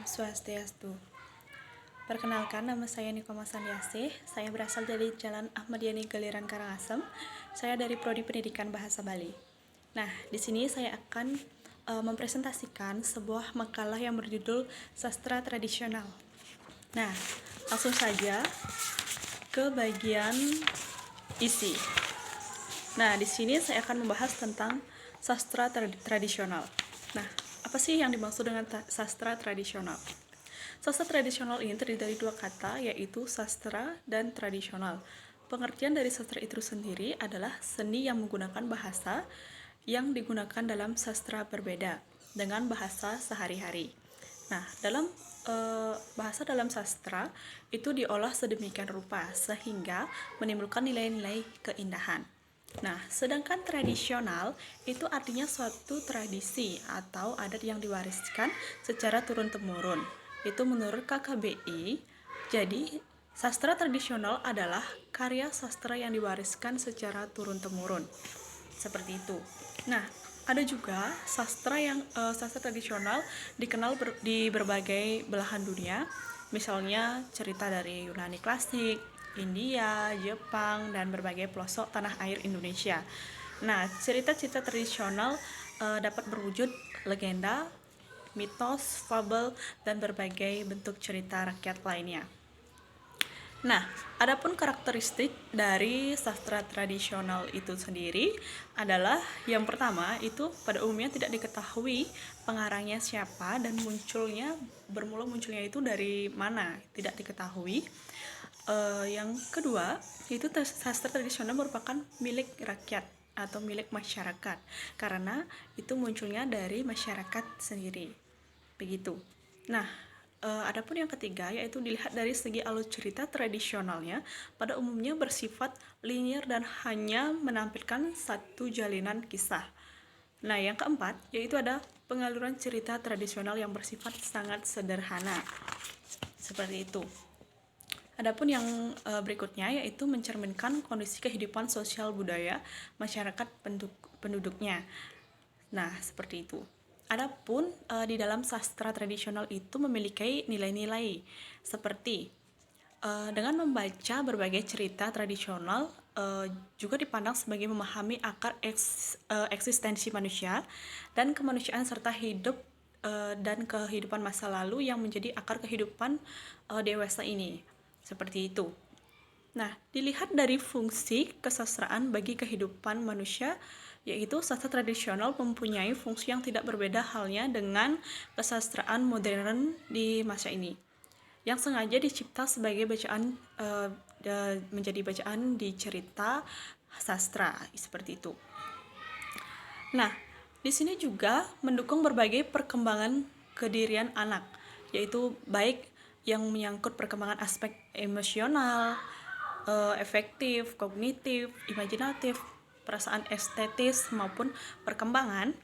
Swastiastu. Perkenalkan, nama saya Nikoma Sandiasih. Saya berasal dari Jalan Ahmad Yani Galiran Karangasem. Saya dari Prodi Pendidikan Bahasa Bali. Nah, di sini saya akan mempresentasikan sebuah makalah yang berjudul Sastra Tradisional. Nah, langsung saja ke bagian isi. Nah, di sini saya akan membahas tentang sastra tradisional. Nah, apa sih yang dimaksud dengan sastra tradisional? Sastra tradisional ini terdiri dari dua kata, yaitu sastra dan tradisional. Pengertian dari sastra itu sendiri adalah seni yang menggunakan bahasa yang digunakan dalam sastra berbeda dengan bahasa sehari-hari. Nah, dalam bahasa dalam sastra itu diolah sedemikian rupa sehingga menimbulkan nilai-nilai keindahan. Nah, sedangkan tradisional itu artinya suatu tradisi atau adat yang diwariskan secara turun-temurun. Itu menurut KKBI. Jadi, sastra tradisional adalah karya sastra yang diwariskan secara turun-temurun. Seperti itu. Nah, ada juga sastra tradisional dikenal di berbagai belahan dunia. Misalnya cerita dari Yunani klasik, India, Jepang, dan berbagai pelosok tanah air Indonesia. Nah, cerita-cerita tradisional dapat berwujud legenda, mitos, fabel, dan berbagai bentuk cerita rakyat lainnya. Nah, adapun karakteristik dari sastra tradisional itu sendiri adalah yang pertama itu pada umumnya tidak diketahui pengarangnya siapa dan bermula munculnya itu dari mana, tidak diketahui. Yang kedua, itu sastra tradisional merupakan milik rakyat atau milik masyarakat karena itu munculnya dari masyarakat sendiri. Begitu. Nah, adapun yang ketiga yaitu dilihat dari segi alur cerita tradisionalnya pada umumnya bersifat linear dan hanya menampilkan satu jalinan kisah. Nah, yang keempat yaitu ada pengaluran cerita tradisional yang bersifat sangat sederhana. Seperti itu. Adapun yang berikutnya yaitu mencerminkan kondisi kehidupan sosial budaya masyarakat penduduknya. Nah, seperti itu. Adapun di dalam sastra tradisional itu memiliki nilai-nilai seperti dengan membaca berbagai cerita tradisional juga dipandang sebagai memahami akar eksistensi manusia dan kemanusiaan serta hidup dan kehidupan masa lalu yang menjadi akar kehidupan dewasa ini. Seperti itu. Nah, dilihat dari fungsi kesastraan bagi kehidupan manusia, yaitu sastra tradisional mempunyai fungsi yang tidak berbeda halnya dengan kesastraan modern di masa ini, yang sengaja dicipta sebagai menjadi bacaan di cerita sastra, seperti itu. Nah, di sini juga mendukung berbagai perkembangan kedirian anak, yaitu baik yang menyangkut perkembangan aspek emosional, efektif, kognitif, imajinatif, perasaan estetis maupun perkembangan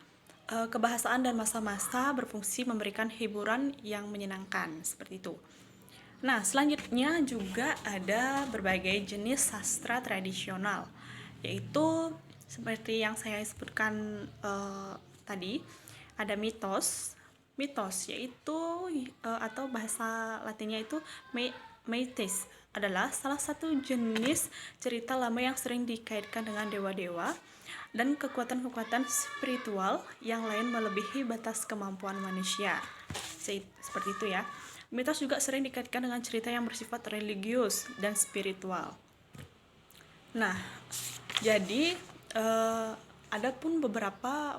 kebahasaan dan masa-masa berfungsi memberikan hiburan yang menyenangkan, seperti itu. Nah, selanjutnya juga ada berbagai jenis sastra tradisional, yaitu seperti yang saya sebutkan tadi, ada mitos yaitu atau bahasa latinnya itu myths adalah salah satu jenis cerita lama yang sering dikaitkan dengan dewa-dewa dan kekuatan-kekuatan spiritual yang lain melebihi batas kemampuan manusia. Seperti itu ya. Mitos juga sering dikaitkan dengan cerita yang bersifat religius dan spiritual. Nah, jadi ada pun beberapa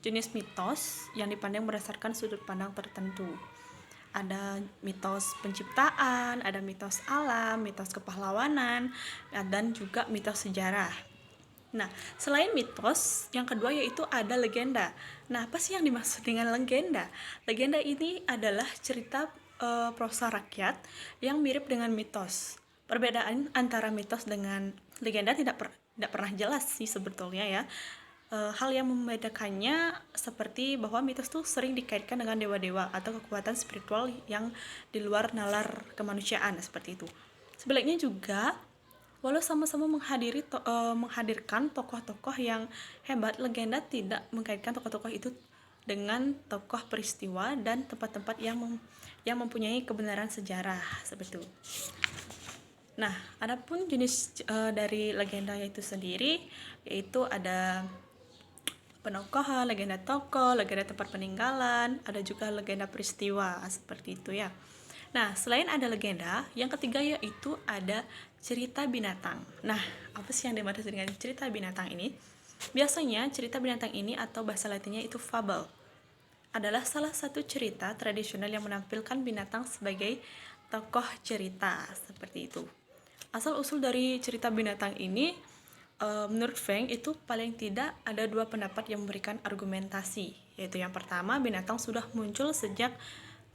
jenis mitos yang dipandang berdasarkan sudut pandang tertentu. Ada mitos penciptaan, ada mitos alam, mitos kepahlawanan, dan juga mitos sejarah. Nah, selain mitos, yang kedua yaitu ada legenda. Nah, apa sih yang dimaksud dengan legenda? Legenda ini adalah cerita prosa rakyat yang mirip dengan mitos. Perbedaan antara mitos dengan legenda tidak pernah jelas sih sebetulnya ya. Hal yang membedakannya seperti bahwa mitos itu sering dikaitkan dengan dewa-dewa atau kekuatan spiritual yang di luar nalar kemanusiaan, seperti itu. Sebaliknya juga, walau sama-sama menghadirkan tokoh-tokoh yang hebat, legenda tidak mengkaitkan tokoh-tokoh itu dengan tokoh peristiwa dan tempat-tempat yang mempunyai kebenaran sejarah seperti itu. Nah, adapun jenis dari legenda itu sendiri yaitu ada penokohan, legenda tokoh, legenda tempat peninggalan, ada juga legenda peristiwa seperti itu ya. Nah, selain ada legenda, yang ketiga yaitu ada cerita binatang. Nah, apa sih yang dimaksud dengan cerita binatang ini? Biasanya cerita binatang ini atau bahasa latinnya itu fable adalah salah satu cerita tradisional yang menampilkan binatang sebagai tokoh cerita seperti itu. Asal-usul dari cerita binatang ini, menurut Feng itu paling tidak ada dua pendapat yang memberikan argumentasi, yaitu yang pertama, binatang sudah muncul sejak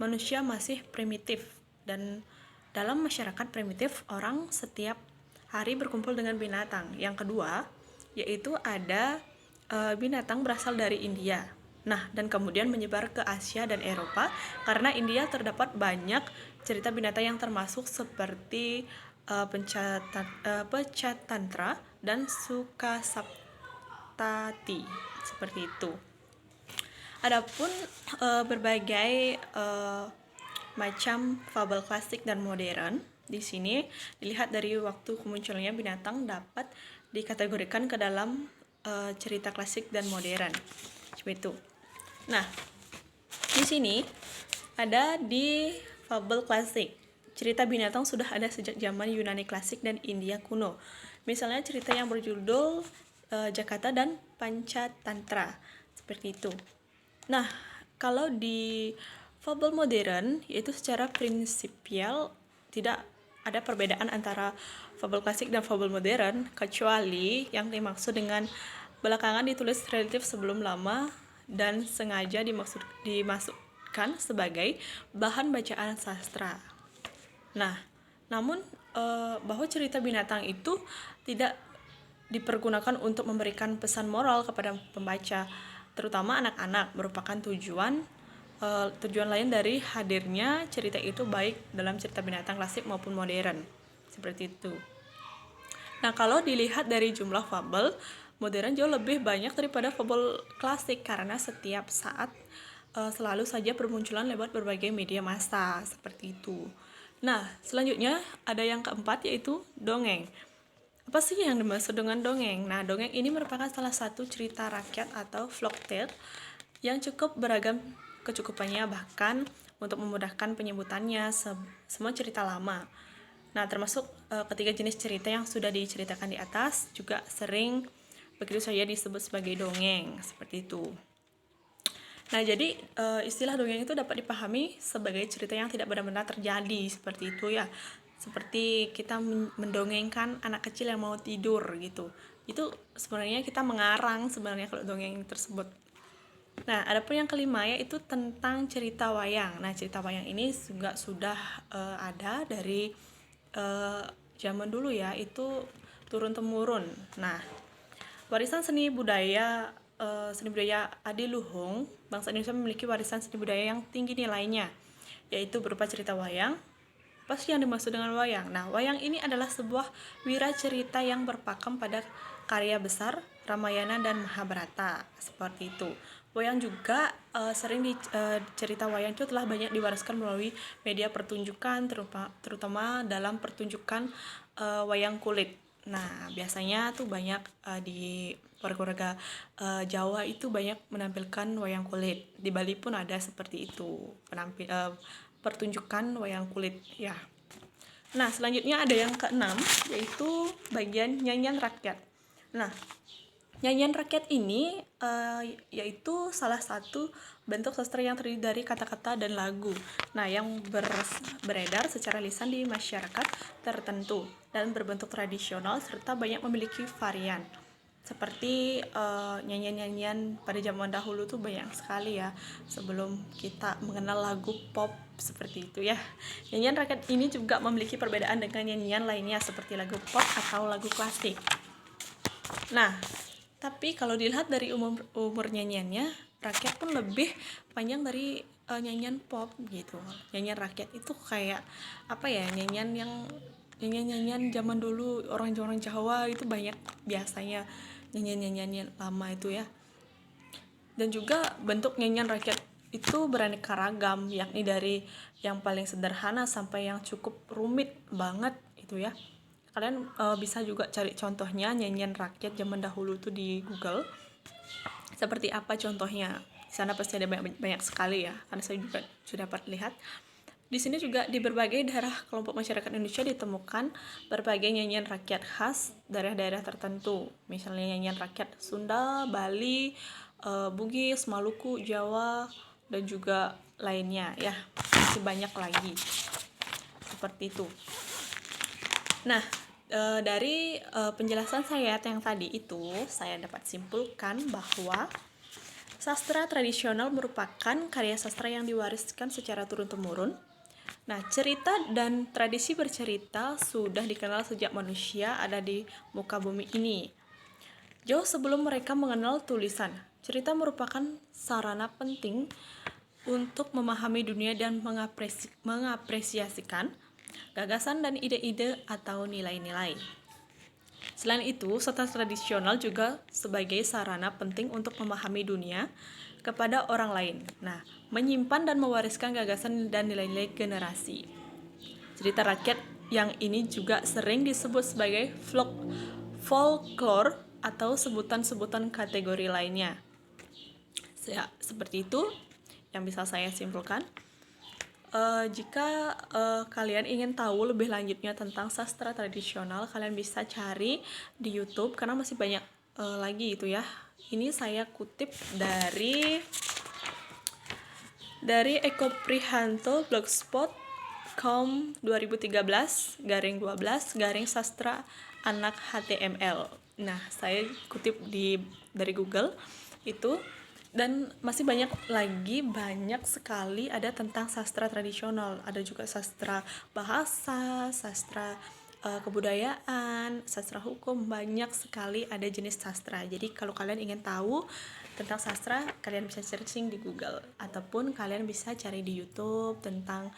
manusia masih primitif, dan dalam masyarakat primitif orang setiap hari berkumpul dengan binatang. Yang kedua, yaitu ada binatang berasal dari India. Nah, dan kemudian menyebar ke Asia dan Eropa, karena India terdapat banyak cerita binatang yang termasuk seperti Pecatantra dan Sukasaptati seperti itu. Adapun berbagai macam fabel klasik dan modern, di sini dilihat dari waktu kemunculannya binatang dapat dikategorikan ke dalam cerita klasik dan modern seperti itu. Nah, di sini ada di fabel klasik. Cerita binatang sudah ada sejak zaman Yunani klasik dan India kuno. Misalnya cerita yang berjudul Jakata dan Pancatantra seperti itu. Nah, kalau di fabel modern, yaitu secara prinsipil tidak ada perbedaan antara fabel klasik dan fabel modern, kecuali yang dimaksud dengan belakangan ditulis relatif sebelum lama dan sengaja dimasukkan sebagai bahan bacaan sastra. Nah, namun bahwa cerita binatang itu tidak dipergunakan untuk memberikan pesan moral kepada pembaca, terutama anak-anak, merupakan tujuan lain dari hadirnya cerita itu baik dalam cerita binatang klasik maupun modern seperti itu. Nah, kalau dilihat dari jumlah fabel, modern jauh lebih banyak daripada fabel klasik karena setiap saat selalu saja bermunculan lewat berbagai media massa seperti itu. Nah, selanjutnya ada yang keempat yaitu dongeng. Apa sih yang dimaksud dengan dongeng? Nah, dongeng ini merupakan salah satu cerita rakyat atau folktale yang cukup beragam kecukupannya, bahkan untuk memudahkan penyebutannya semua cerita lama. Nah, termasuk ketiga jenis cerita yang sudah diceritakan di atas juga sering begitu saja disebut sebagai dongeng seperti itu. Nah, jadi istilah dongeng itu dapat dipahami sebagai cerita yang tidak benar-benar terjadi seperti itu ya. Seperti kita mendongengkan anak kecil yang mau tidur gitu. Itu sebenarnya kita mengarang sebenarnya kalau dongeng tersebut. Nah, adapun yang kelima yaitu tentang cerita wayang. Nah, cerita wayang ini juga sudah ada dari zaman dulu ya, itu turun temurun. Nah, warisan seni budaya adiluhung, bangsa Indonesia memiliki warisan seni budaya yang tinggi nilainya, yaitu berupa cerita wayang. Apa sih yang dimaksud dengan wayang? Nah, wayang ini adalah sebuah wira cerita yang berpakem pada karya besar Ramayana dan Mahabharata seperti itu. Wayang juga cerita wayang itu telah banyak diwariskan melalui media pertunjukan, terutama dalam pertunjukan wayang kulit. Nah, biasanya tuh banyak di warga-warga Jawa itu banyak menampilkan wayang kulit. Di Bali pun ada seperti itu, pertunjukan wayang kulit ya. Nah, selanjutnya ada yang keenam, yaitu bagian nyanyian rakyat. Nah, nyanyian rakyat ini yaitu salah satu bentuk sastra yang terdiri dari kata-kata dan lagu. Nah, yang beredar secara lisan di masyarakat tertentu dan berbentuk tradisional serta banyak memiliki varian. Seperti nyanyian-nyanyian pada zaman dahulu tuh banyak sekali ya, sebelum kita mengenal lagu pop seperti itu ya. Nyanyian rakyat ini juga memiliki perbedaan dengan nyanyian lainnya seperti lagu pop atau lagu klasik. Nah, tapi kalau dilihat dari umur nyanyiannya, rakyat pun lebih panjang dari nyanyian pop gitu. Nyanyian rakyat itu kayak apa ya, nyanyian zaman dulu orang Jawa itu banyak biasanya nyanyian lama itu ya. Dan juga bentuk nyanyian rakyat itu beraneka ragam, yakni dari yang paling sederhana sampai yang cukup rumit banget itu ya. Kalian bisa juga cari contohnya nyanyian rakyat zaman dahulu tuh di Google. Seperti apa contohnya? Di sana pasti ada banyak sekali ya, karena saya juga sudah dapat lihat. Di sini juga di berbagai daerah kelompok masyarakat Indonesia ditemukan berbagai nyanyian rakyat khas daerah-daerah tertentu. Misalnya nyanyian rakyat Sunda, Bali, Bugis, Maluku, Jawa, dan juga lainnya ya. Masih banyak lagi. Seperti itu. Nah, dari penjelasan saya yang tadi itu, saya dapat simpulkan bahwa sastra tradisional merupakan karya sastra yang diwariskan secara turun-temurun. Nah, cerita dan tradisi bercerita sudah dikenal sejak manusia ada di muka bumi ini. Jauh sebelum mereka mengenal tulisan, cerita merupakan sarana penting untuk memahami dunia dan mengapresiasikan gagasan dan ide-ide atau nilai-nilai. Selain itu, sastra tradisional juga sebagai sarana penting untuk memahami dunia kepada orang lain. Nah, menyimpan dan mewariskan gagasan dan nilai-nilai generasi. Cerita rakyat yang ini juga sering disebut sebagai folklore atau sebutan-sebutan kategori lainnya. Ya, seperti itu yang bisa saya simpulkan. Jika kalian ingin tahu lebih lanjutnya tentang sastra tradisional, kalian bisa cari di YouTube karena masih banyak lagi itu ya. Ini saya kutip dari Eko Prihanto blogspot.com 2013/12/sastra anak HTML. Nah, saya kutip dari Google itu. Dan masih banyak sekali ada tentang sastra tradisional. Ada juga sastra bahasa, sastra kebudayaan, sastra hukum, banyak sekali ada jenis sastra. Jadi kalau kalian ingin tahu tentang sastra, kalian bisa searching di Google ataupun kalian bisa cari di YouTube tentang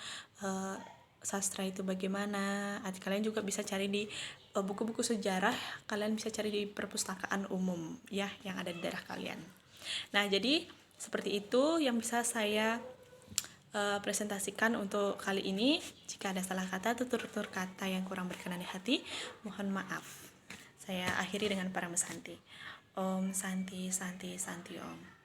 sastra itu bagaimana. Kalian juga bisa cari di buku-buku sejarah, kalian bisa cari di perpustakaan umum ya yang ada di daerah kalian. Nah, jadi seperti itu yang bisa saya presentasikan untuk kali ini. Jika ada salah kata, tutur-tutur kata yang kurang berkenan di hati, mohon maaf. Saya akhiri dengan Paramasanti. Om Santi Santi Santi Om.